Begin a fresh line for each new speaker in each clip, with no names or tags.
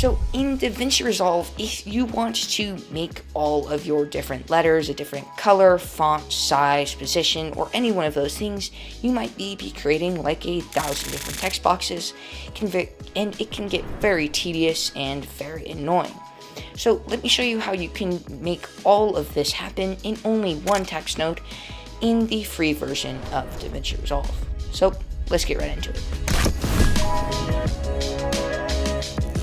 So in DaVinci Resolve, if you want to make all of your different letters a different color, font, size, position, or any one of those things, you might be creating like 1,000 different text boxes, and it can get very tedious and very annoying. So let me show you how you can make all of this happen in only one text node in the free version of DaVinci Resolve. So let's get right into it.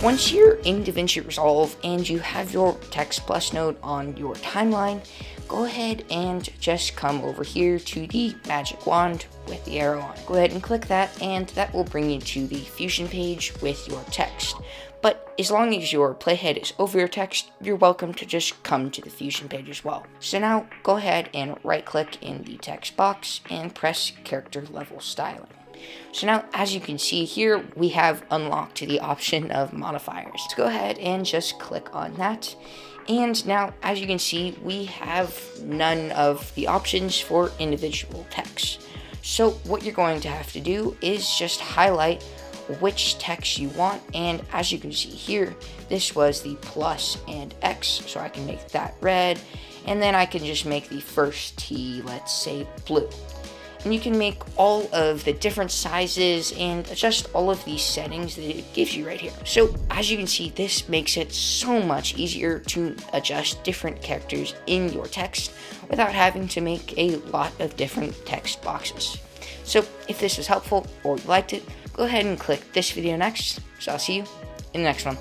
Once you're in DaVinci Resolve and you have your text plus node on your timeline, go ahead and just come over here to the magic wand with the arrow on it. Go ahead and click that, and that will bring you to the Fusion page with your text. But as long as your playhead is over your text, you're welcome to just come to the Fusion page as well. So now go ahead and right click in the text box and press character level styling. So now, as you can see here, we have unlocked the option of modifiers. So go ahead and just click on that. And now, as you can see, we have none of the options for individual text. So what you're going to have to do is just highlight which text you want. And as you can see here, this was the plus and X. So I can make that red. And then I can just make the first T, let's say blue. And you can make all of the different sizes and adjust all of these settings that it gives you right here. So as you can see, this makes it so much easier to adjust different characters in your text without having to make a lot of different text boxes. So if this was helpful or you liked it, go ahead and click this video next. So I'll see you in the next one.